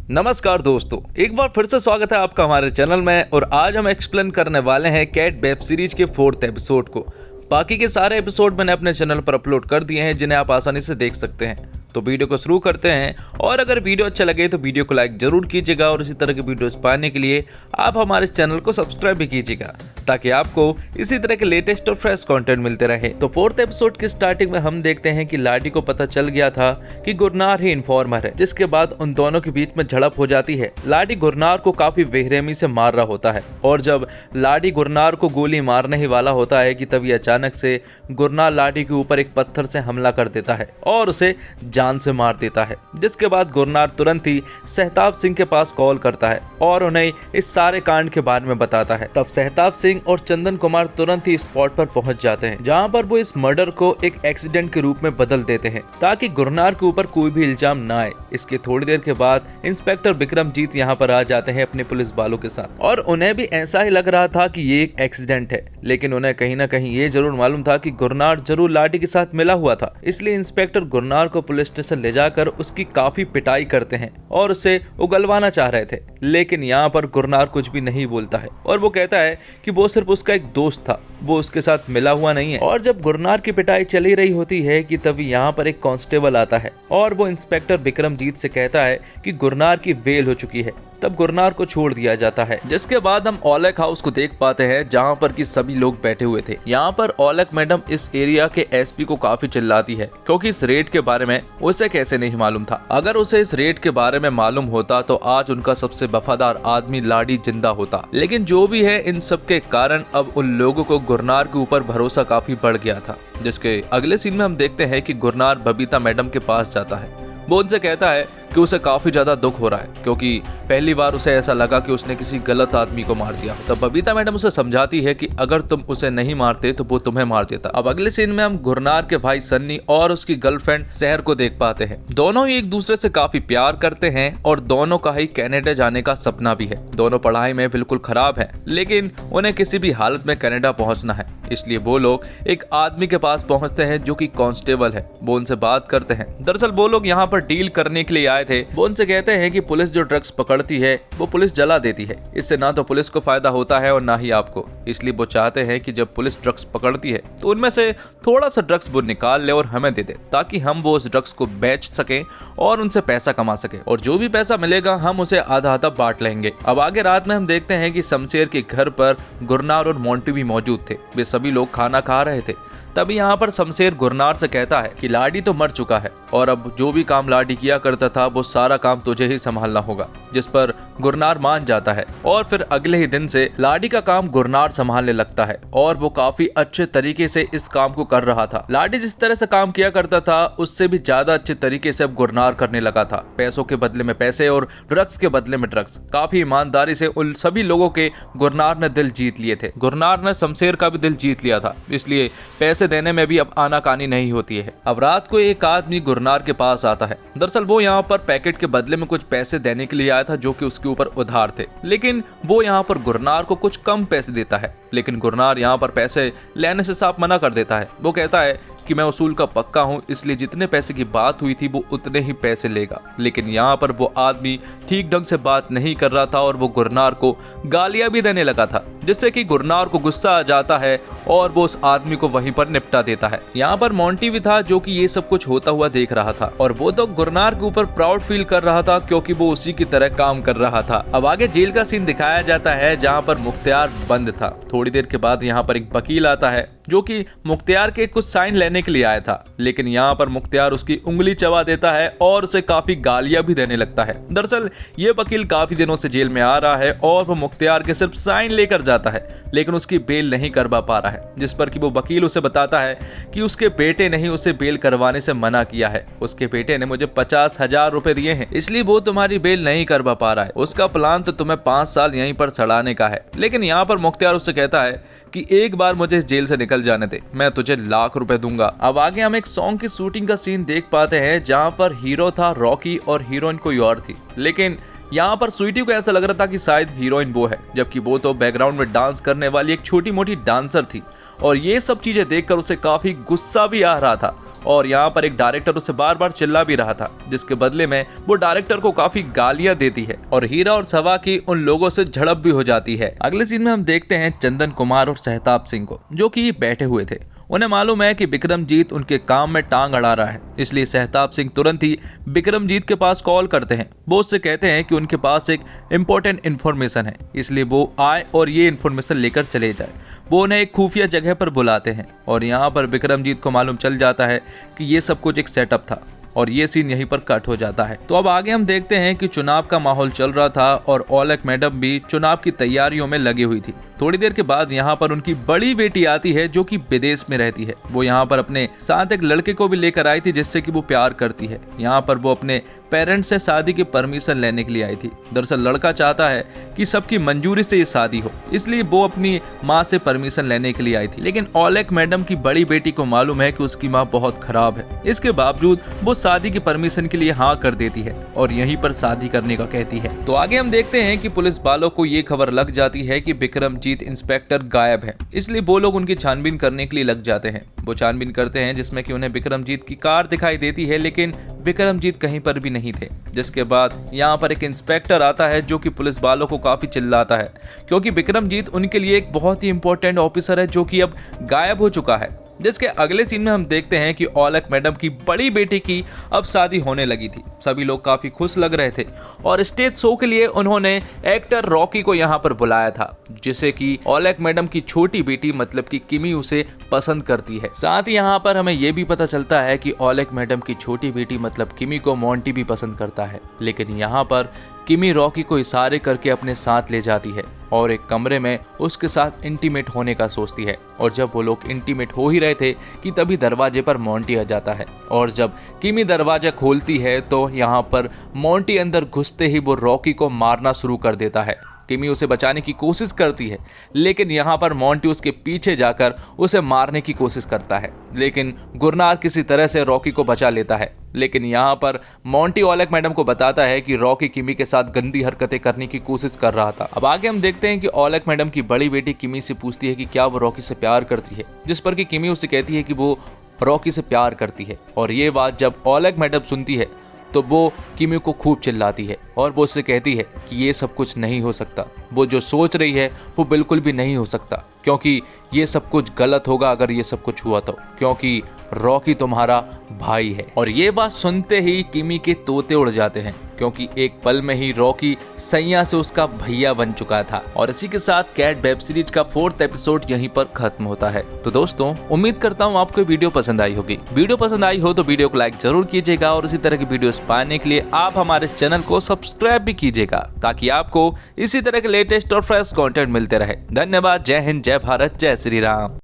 नमस्कार दोस्तों, एक बार फिर से स्वागत है आपका हमारे चैनल में। और आज हम एक्सप्लेन करने वाले हैं कैट वेब सीरीज के 4th एपिसोड को। बाकी के सारे एपिसोड मैंने अपने चैनल पर अपलोड कर दिए हैं, जिन्हें आप आसानी से देख सकते हैं। तो वीडियो को शुरू करते हैं। और अगर वीडियो अच्छा लगे तो वीडियो को लाइक जरूर कीजिएगा और इसी तरह के वीडियोस पाने के लिए आप हमारे इस चैनल को सब्सक्राइब भी कीजिएगा, ताकि आपको इसी तरह के लेटेस्ट और फ्रेश कंटेंट मिलते रहे। तो 4th एपिसोड की स्टार्टिंग में हम देखते हैं कि लाडी को पता चल गया था कि गुरनार ही इन्फॉर्मर है, जिसके बाद उन दोनों के बीच में झड़प हो जाती है। लाडी गुरनार को काफी बेरहमी से मार रहा होता है और जब लाडी गुरनार को गोली मारने ही वाला होता है कि तभी अचानक से गुरनार लाडी के ऊपर एक पत्थर से हमला कर देता है और उसे जान से मार देता है। जिसके बाद गुरनार तुरंत ही सहताब सिंह के पास कॉल करता है और उन्हें इस सारे कांड के बारे में बताता है। तब सहताब सिंह और चंदन कुमार तुरंत ही स्पॉट पर पहुंच जाते हैं, जहां पर वो इस मर्डर को एक एक्सीडेंट के रूप में बदल देते हैं ताकि गुरनार के ऊपर कोई भी इल्जाम ना आए। इसके थोड़ी देर के बाद इंस्पेक्टर विक्रमजीत यहाँ पर आ जाते हैं अपने पुलिस वालों के साथ, और उन्हें भी ऐसा ही लग रहा था कि ये एक एक्सीडेंट है, लेकिन उन्हें कहीं ना कहीं ये जरूर मालूम था कि गुरनार जरूर लाडी के साथ मिला हुआ था। इसलिए इंस्पेक्टर गुरनार को पुलिस स्टेशन ले जाकर उसकी काफी पिटाई करते हैं और उसे उगलवाना चाह रहे थे, लेकिन यहाँ पर गुरनार कुछ भी नहीं बोलता है और वो कहता है कि वो सिर्फ उसका एक दोस्त था, वो उसके साथ मिला हुआ नहीं है। और जब गुरनार की पिटाई चली रही होती है कि तभी यहाँ पर एक कांस्टेबल आता है और वो इंस्पेक्टर विक्रमजीत से कहता है कि गुरनार की बेल हो चुकी है। तब गुरनार को छोड़ दिया जाता है। जिसके बाद हम ओलेक हाउस को देख पाते हैं, जहां पर कि सभी लोग बैठे हुए थे। यहाँ पर ओलेक मैडम इस एरिया के एसपी को काफी चिल्लाती है, क्योंकि इस रेड के बारे में उसे कैसे नहीं मालूम था। अगर उसे इस रेड के बारे में मालूम होता तो आज उनका सबसे वफादार आदमी लाडी जिंदा होता। लेकिन जो भी है, इन सब के कारण अब उन लोगों को गुरनार के ऊपर भरोसा काफी बढ़ गया था। जिसके अगले सीन में हम देखते हैं कि गुरनार बबीता मैडम के पास जाता है। वो उनसे कहता है कि उसे काफी ज्यादा दुख हो रहा है, क्योंकि पहली बार उसे ऐसा लगा कि उसने किसी गलत आदमी को मार दिया। तब बबीता मैडम उसे समझाती है कि अगर तुम उसे नहीं मारते तो वो तुम्हें मार देता। अब अगले सीन में हम गुरनार के भाई सन्नी और उसकी गर्लफ्रेंड शहर को देख पाते हैं। दोनों ही एक दूसरे से काफी प्यार करते हैं और दोनों का ही कनाडा जाने का सपना भी है। दोनों पढ़ाई में बिल्कुल खराब है, लेकिन उन्हें किसी भी हालत में कनाडा पहुंचना है। इसलिए वो लोग एक आदमी के पास पहुंचते हैं जो कि कांस्टेबल है। वो उनसे बात करते हैं। दरअसल वो लोग यहाँ पर डील करने के लिए आए थे। वो उनसे कहते हैं कि पुलिस जो ड्रग्स पकड़ती है वो पुलिस जला देती है। इससे ना तो पुलिस को फायदा होता है और ना ही आपको। इसलिए वो चाहते हैं कि जब पुलिस ड्रग्स पकड़ती है तो उनमें से थोड़ा सा ड्रग्स वो निकाल ले और हमें दे दे, ताकि हम वो उस ड्रग्स को बेच सकें और उनसे पैसा कमा सके। और जो भी पैसा मिलेगा हम उसे आधा आधा बांट लेंगे। अब आगे रात में हम देखते हैं कि शमशेर के घर पर गुरनार और मोंटी भी मौजूद थे। वे सभी लोग खाना खा रहे थे। तभी यहाँ पर शमशेर गुरनार से कहता है कि लाडी तो मर चुका है और अब जो भी काम लाडी किया करता था वो सारा काम तुझे ही संभालना होगा। जिस पर गुरनार मान जाता है और फिर अगले ही दिन से लाडी का काम गुरनार संभालने लगता है और वो काफी अच्छे तरीके से इस काम को कर रहा था। लाडी जिस तरह से काम किया करता था उससे भी ज्यादा अच्छे तरीके से अब गुरनार करने लगा था। पैसों के बदले में पैसे और ड्रग्स के बदले में ड्रग्स। काफी ईमानदारी से उन सभी लोगों के गुरनार ने दिल जीत लिए थे। गुरनार ने शमशेर का भी दिल जीत लिया था, इसलिए पैसे देने में भी अब आनाकानी नहीं होती है। अब रात को एक आदमी गुरनार के पास आता है। दरअसल वो यहाँ पर पैकेट के बदले में कुछ पैसे देने के लिए आया था, जो कि उसके ऊपर उधार थे। लेकिन वो यहाँ पर गुरनार को कुछ कम पैसे देता है, लेकिन गुरनार यहाँ पर पैसे लेने से साफ मना कर देता है। वो कहता है कि मैं उसूल का पक्का हूँ, इसलिए जितने पैसे की बात हुई थी वो उतने ही पैसे लेगा। लेकिन यहाँ पर वो आदमी ठीक ढंग से बात नहीं कर रहा था और वो गुरनार को गालियां भी देने लगा था, जिससे कि गुरनार को गुस्सा आ जाता है और वो उस आदमी को वहीं पर निपटा देता है। यहाँ पर मोंटी भी था, जो कि ये सब कुछ होता हुआ देख रहा था और वो तो गुरनार के ऊपर प्राउड फील कर रहा था, क्योंकि वो उसी की तरह काम कर रहा था। अब आगे जेल का सीन दिखाया जाता है, जहाँ पर मुख्तियार बंद था। थोड़ी देर के बाद यहाँ पर एक वकील आता है, जो कि मुख्तियार के कुछ साइन लेने के लिए आया था। लेकिन यहाँ पर मुख्तियार उसकी उंगली चबा देता है और उसे काफी गालियां भी देने लगता है। दरअसल ये वकील काफी दिनों से जेल में आ रहा है और वो मुख्तियार के सिर्फ साइन लेकर जाता है, लेकिन उसकी बेल नहीं करवा पा रहा है। जिस पर कि वो वकील उसे बताता है कि उसके बेटे ने ही उसे बेल करवाने से मना किया है। उसके बेटे ने मुझे 50,000 रुपए दिए हैं, इसलिए वो तुम्हारी बेल नहीं करवा पा रहा है। उसका प्लान तो तुम्हें 5 साल यहीं पर सड़ाने का है। लेकिन यहाँ पर मुख्तियार उससे कहता है कि एक बार मुझे इस जेल से निकल जाने दे, मैं तुझे लाख रुपए दूंगा। अब आगे हम एक सॉन्ग की शूटिंग का सीन देख पाते हैं, जहां पर हीरो था रॉकी और हीरोइन कोई और थी। लेकिन यहाँ पर स्वीटी को ऐसा लग रहा था कि शायद हीरोइन वो है, जबकि वो तो बैकग्राउंड में डांस करने वाली एक छोटी मोटी डांसर थी। और ये सब चीजें देखकर उसे काफी गुस्सा भी आ रहा था और यहाँ पर एक डायरेक्टर उसे बार बार चिल्ला भी रहा था, जिसके बदले में वो डायरेक्टर को काफी गालियां देती है और हीरा और सवा की उन लोगों से झड़प भी हो जाती है। अगले सीन में हम देखते हैं चंदन कुमार और सहताब सिंह को, जो कि बैठे हुए थे। उन्हें मालूम है कि विक्रमजीत उनके काम में टांग अड़ा रहा है, इसलिए सहताब सिंह तुरंत ही विक्रमजीत के पास कॉल करते हैं। वो उससे कहते हैं कि उनके पास एक इम्पोर्टेंट इन्फॉर्मेशन है, इसलिए वो आए और ये इन्फॉर्मेशन लेकर चले जाए। वो उन्हें एक खुफिया जगह पर बुलाते हैं और यहाँ पर विक्रमजीत को मालूम चल जाता है कि ये सब कुछ एक सेटअप था और ये सीन यहीं पर कट हो जाता है। तो अब आगे हम देखते हैं कि चुनाव का माहौल चल रहा था और औलख मैडम भी चुनाव की तैयारियों में लगी हुई थी। थोड़ी देर के बाद यहाँ पर उनकी बड़ी बेटी आती है, जो कि विदेश में रहती है। वो यहाँ पर अपने साथ एक लड़के को भी लेकर आई थी, जिससे कि वो प्यार करती है। यहाँ पर वो अपने पेरेंट्स से शादी की परमिशन लेने के लिए आई थी। दरअसल लड़का चाहता है कि सबकी मंजूरी से ये शादी हो, इसलिए वो अपनी माँ से परमिशन लेने के लिए आई थी। लेकिन औलख मैडम की बड़ी बेटी को मालूम है कि उसकी माँ बहुत खराब है, इसके बावजूद वो शादी की परमिशन के लिए हाँ कर देती है और यहीं पर शादी करने का कहती है। तो आगे हम देखते हैं कि पुलिस वालों को ये खबर लग जाती है कि विक्रमजीत इंस्पेक्टर गायब है, इसलिए वो लोग उनकी छानबीन करने के लिए लग जाते हैं। वो छानबीन करते हैं, जिसमें कि उन्हें विक्रमजीत की कार दिखाई देती है, लेकिन विक्रमजीत कहीं पर भी नहीं थे। जिसके बाद यहाँ पर एक इंस्पेक्टर आता है, जो कि पुलिस वालों को काफी चिल्लाता है, क्योंकि विक्रमजीत उनके लिए एक बहुत ही इंपॉर्टेंट ऑफिसर है, जो कि अब गायब हो चुका है। जिसके अगले सीन में हम देखते हैं कि औलख मैडम की बड़ी बेटी की अब शादी होने लगी थी। सभी लोग काफी खुश लग रहे थे और स्टेज शो के लिए उन्होंने एक्टर रॉकी को यहाँ पर बुलाया था, जिसे कि औलख मैडम की छोटी बेटी मतलब कि किमी उसे पसंद करती है। साथ ही यहाँ पर हमें यह भी पता चलता है कि औलख मैडम की छोटी बेटी मतलब किमी को मोंटी भी पसंद करता है। लेकिन यहाँ पर किमी रॉकी को इशारे करके अपने साथ ले जाती है और एक कमरे में उसके साथ इंटीमेट होने का सोचती है। और जब वो लोग इंटीमेट हो ही रहे थे कि तभी दरवाजे पर मोंटी आ जाता है और जब किमी दरवाजा खोलती है तो यहाँ पर मोंटी अंदर घुसते ही वो रॉकी को मारना शुरू कर देता है। किमी उसे बचाने की कोशिश करती है, लेकिन यहाँ पर मोंटी उसके पीछे जाकर उसे मारने की कोशिश करता है, लेकिन गुरनार किसी तरह से रॉकी को बचा लेता है। लेकिन यहाँ पर मोंटी औलख मैडम को बताता है कि रॉकी किमी के साथ गंदी हरकतें करने की कोशिश कर रहा था। अब आगे हम देखते हैं कि औलख मैडम की बड़ी बेटी किमी से पूछती है कि क्या वो रॉकी से प्यार करती है, जिस पर कि किमी उसे कहती है कि वो रॉकी से प्यार करती है। और ये बात जब औलख मैडम सुनती है तो वो किमी को खूब चिल्लाती है और वो उससे कहती है कि ये सब कुछ नहीं हो सकता, वो जो सोच रही है वो बिल्कुल भी नहीं हो सकता, क्योंकि ये सब कुछ गलत होगा अगर ये सब कुछ हुआ तो, क्योंकि रॉकी तुम्हारा भाई है। और ये बात सुनते ही किमी के तोते उड़ जाते हैं, क्योंकि एक पल में ही रॉकी सैया से उसका भैया बन चुका था। और इसी के साथ कैट वेब सीरीज का 4th एपिसोड यहीं पर खत्म होता है। तो दोस्तों, उम्मीद करता हूँ आपको वीडियो पसंद आई होगी। वीडियो पसंद आई हो तो वीडियो को लाइक जरूर कीजिएगा और इसी तरह की वीडियोस पाने के लिए आप हमारे चैनल को सब्सक्राइब भी कीजिएगा, ताकि आपको इसी तरह के लेटेस्ट और फ्रेश कंटेंट मिलते रहे। धन्यवाद। जय हिंद, जय भारत, जय श्री राम।